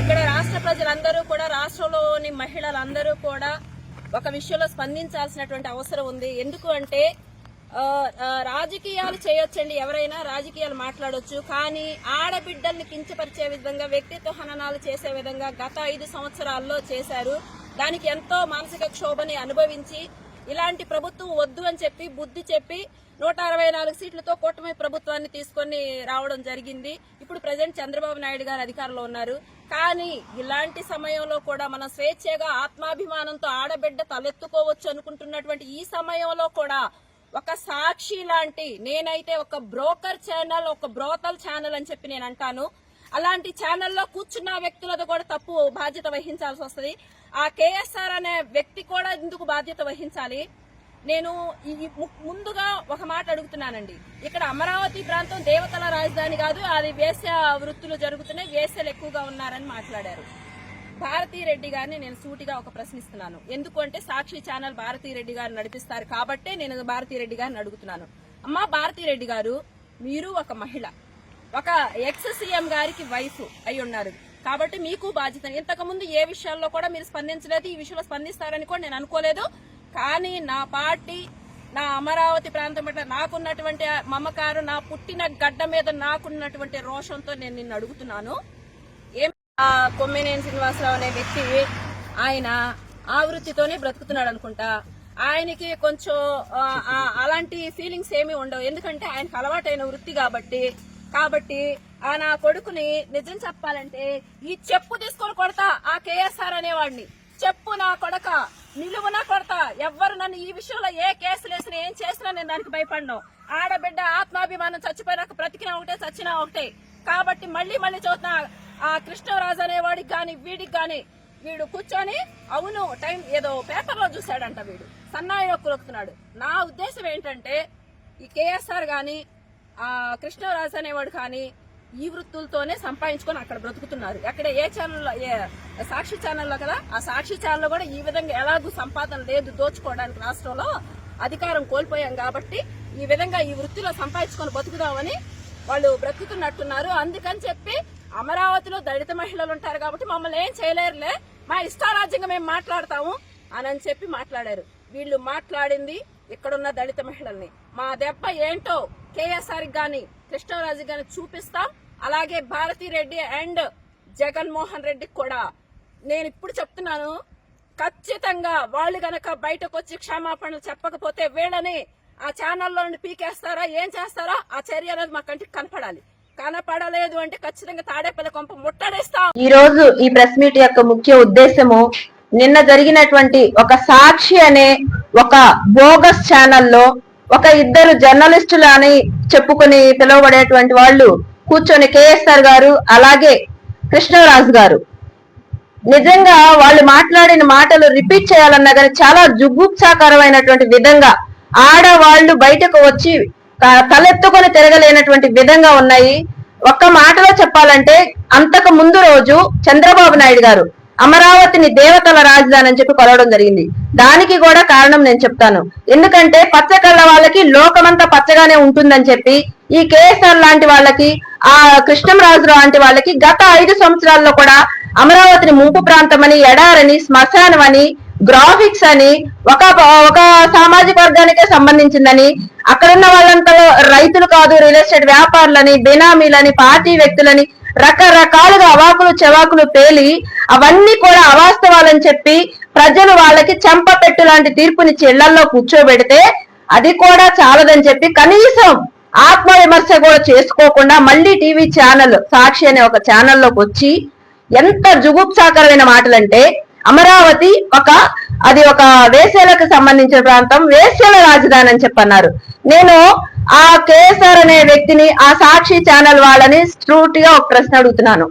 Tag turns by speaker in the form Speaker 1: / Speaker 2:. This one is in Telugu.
Speaker 1: ఇక్కడ రాష్ట్ర ప్రజలందరూ కూడా, రాష్ట్రంలోని మహిళలందరూ కూడా ఒక విషయంలో స్పందించాల్సినటువంటి అవసరం ఉంది. ఎందుకు అంటే రాజకీయాలు చేయొచ్చండి, ఎవరైనా రాజకీయాలు మాట్లాడొచ్చు. కానీ ఆడబిడ్డల్ని కించపరిచే విధంగా, వ్యక్తిత్వ హననాలు చేసే విధంగా గత 5 సంవత్సరాల్లో చేశారు. దానికి ఎంతో మానసిక క్షోభని అనుభవించి ఇలాంటి ప్రభుత్వం వద్దు అని చెప్పి బుద్ధి చెప్పి 164 సీట్లతో కూటమి ప్రభుత్వాన్ని తీసుకొని రావడం జరిగింది. ఇప్పుడు ప్రజెంట్ చంద్రబాబు నాయుడు గారు అధికారంలో ఉన్నారు. కానీ ఇలాంటి సమయంలో కూడా మనం స్వేచ్ఛగా ఆత్మాభిమానంతో ఆడబిడ్డ తలెత్తుకోవచ్చు అనుకుంటున్నటువంటి ఈ సమయంలో కూడా ఒక సాక్షి లాంటి, నేనైతే ఒక బ్రోకర్ ఛానల్, ఒక బ్రోతల్ ఛానల్ అని చెప్పి నేను అంటాను, అలాంటి ఛానల్లో కూర్చున్న వ్యక్తులతో కూడా తప్పు బాధ్యత వహించాల్సి వస్తుంది. ఆ కేఎస్ఆర్ అనే వ్యక్తి కూడా ఇందుకు బాధ్యత వహించాలి. నేను ముందుగా ఒక మాట అడుగుతున్నానండి. ఇక్కడ అమరావతి ప్రాంతం దేవతల రాజధాని కాదు, అది వేశ్య వృత్తులు జరుగుతున్నాయి, వేశ్యలు ఎక్కువగా ఉన్నారని మాట్లాడారు. భారతీరెడ్డి గారిని నేను సూటిగా ఒక ప్రశ్నిస్తున్నాను. ఎందుకంటే సాక్షి ఛానల్ భారతీరెడ్డి గారు నడిపిస్తారు కాబట్టే నేను భారతీరెడ్డి గారిని అడుగుతున్నాను. అమ్మా భారతీరెడ్డి గారు, మీరు ఒక మహిళ, ఒక ఎక్స్ సీఎం గారికి వైఫ్ అయి ఉన్నారు కాబట్టి మీకు బాధ్యత. ఇంతకు ముందు ఏ విషయాల్లో కూడా మీరు స్పందించలేదు, ఈ విషయంలో స్పందిస్తారని కూడా నేను అనుకోలేదు. కానీ నా పార్టీ, నా అమరావతి ప్రాంతం పట్ల నాకున్నటువంటి మమకారం, నా పుట్టిన గడ్డ మీద నాకున్నటువంటి రోషంతో నేను నిన్ను అడుగుతున్నాను. కొమ్మినేని శ్రీనివాసరావు అనే వ్యక్తి, ఆయన ఆ వృత్తితోనే బ్రతుకుతున్నాడు అనుకుంటా. ఆయనకి కొంచెం అలాంటి ఫీలింగ్స్ ఏమీ ఉండవు, ఎందుకంటే ఆయనకు అలవాటైన వృత్తి కాబట్టి నా కొడుకుని నిజం చెప్పాలంటే ఈ చెప్పు తీసుకొని కొడతా, ఆ కేఎస్ఆర్ అనేవాడిని చెప్పు నా కొడక నిలువునా కొడతా. ఎవ్వరు నన్ను ఈ విషయంలో ఏ కేసులు వేసినా ఏం చేసినా నేను దానికి భయపడ్డాను. ఆడబిడ్డ ఆత్మాభిమానం చచ్చిపోయినాక బ్రతికినా ఒకటే, చచ్చినా ఒకటే. కాబట్టి మళ్ళీ చూస్తున్నా, ఆ కృష్ణరాజు అనేవాడికి గాని వీడికి గాని, వీడు కూర్చొని అవును టైం ఏదో పేపర్లో చూశాడంట, వీడు సన్నాయి నొక్కుతున్నాడు. నా ఉద్దేశం ఏంటంటే ఈ కేఎస్ఆర్ గాని ఆ కృష్ణరాజు అనేవాడు కానీ ఈ వృత్తులతోనే సంపాదించుకొని అక్కడ బ్రతుకుతున్నారు. అక్కడ ఏ ఛానల్లో, సాక్షి ఛానల్లో కదా, ఆ సాక్షి ఛానల్లో కూడా ఈ విధంగా ఎలాగూ సంపాదన లేదు దోచుకోవడానికి. రాష్ట్రంలో అధికారం కోల్పోయాం కాబట్టి ఈ విధంగా ఈ వృత్తిలో సంపాదించుకొని బతుకుదామని వాళ్ళు బ్రతుకుతున్నట్టున్నారు. అందుకని చెప్పి అమరావతిలో దళిత మహిళలు ఉంటారు కాబట్టి మమ్మల్ని ఏం చేయలేరులే, మా ఇష్టారాజ్యంగా మేము మాట్లాడతాము అని చెప్పి మాట్లాడారు. వీళ్ళు మాట్లాడింది ఇక్కడున్న దళిత మహిళల్ని. మా దెబ్బ ఏంటో కేఎస్ఆర్ గాని కృష్ణరాజు గాని చూపిస్తాం. అలాగే భారతీరెడ్డి అండ్ జగన్మోహన్ రెడ్డికి కూడా నేను ఇప్పుడు చెప్తున్నాను, ఖచ్చితంగా వాళ్ళు గనక బయటకు వచ్చి క్షమాపణలు చెప్పకపోతే వీళ్ళని ఆ ఛానల్లో నుండి పీకేస్తారా, ఏం చేస్తారా, ఆ చర్య అనేది మా కంటికి కనపడాలి. కనపడలేదు అంటే ఖచ్చితంగా తాడేపల్లి కొంప ముట్టడేస్తాం.
Speaker 2: ఈ రోజు ఈ ప్రెస్ మీట్ యొక్క ముఖ్య ఉద్దేశము, నిన్న జరిగినటువంటి ఒక సాక్షి అనే ఒక బోగస్ ఛానల్లో ఒక ఇద్దరు జర్నలిస్టులు అని చెప్పుకుని పిలువబడేటువంటి వాళ్ళు కూర్చొని కేఎస్ఆర్ గారు అలాగే కృష్ణరాజు గారు నిజంగా వాళ్ళు మాట్లాడిన మాటలు రిపీట్ చేయాలన్నా కానీ చాలా జుగుప్సాకరమైనటువంటి విధంగా ఆడవాళ్లు బయటకు వచ్చి తలెత్తుకొని తిరగలేనటువంటి విధంగా ఉన్నాయి. ఒక్క మాటలో చెప్పాలంటే అంతకు ముందు రోజు చంద్రబాబు నాయుడు గారు అమరావతిని దేవతల రాజధాని అని చెప్పి కొలవడం జరిగింది. దానికి కూడా కారణం నేను చెప్తాను. ఎందుకంటే పచ్చకళ్ళ వాళ్ళకి లోకమంతా పచ్చగానే ఉంటుందని చెప్పి ఈ కేఎస్ఆర్ లాంటి వాళ్ళకి, ఆ కృష్ణరాజు లాంటి వాళ్ళకి గత 5 సంవత్సరాల్లో కూడా అమరావతిని ముంపు ప్రాంతం అని, ఎడారని, శ్మశానం అని, గ్రాఫిక్స్ అని, ఒక సామాజిక వర్గానికే సంబంధించిందని, అక్కడున్న వాళ్ళంతా రైతులు కాదు, రియల్ ఎస్టేట్ వ్యాపారులని, బినామీలని, పార్టీ వ్యక్తులని రకరకాలుగా అవాకులు చెవాకులు పేలి అవన్నీ కూడా అవాస్తవాలని చెప్పి ప్రజలు వాళ్ళకి చెంపపెట్టు లాంటి తీర్పునిచ్చి ఇళ్లలో కూర్చోబెడితే అది కూడా చాలదని చెప్పి కనీసం ఆత్మవిమర్శ కూడా చేసుకోకుండా మళ్ళీ టీవీ ఛానల్ సాక్షి అనే ఒక ఛానల్లోకి వచ్చి ఎంత జుగుప్సాకరమైన మాటలంటే, అమరావతి అది ఒక వేశ్యలకు సంబంధించిన ప్రాంతం, వేశ్యల రాజధాని అని చెప్పన్నారు. నేను ఆ కేఎస్ఆర్ అనే వ్యక్తిని, ఆ సాక్షి ఛానల్ వాళ్ళని స్ట్రూట్ గా ఒక ప్రశ్న అడుగుతున్నాను.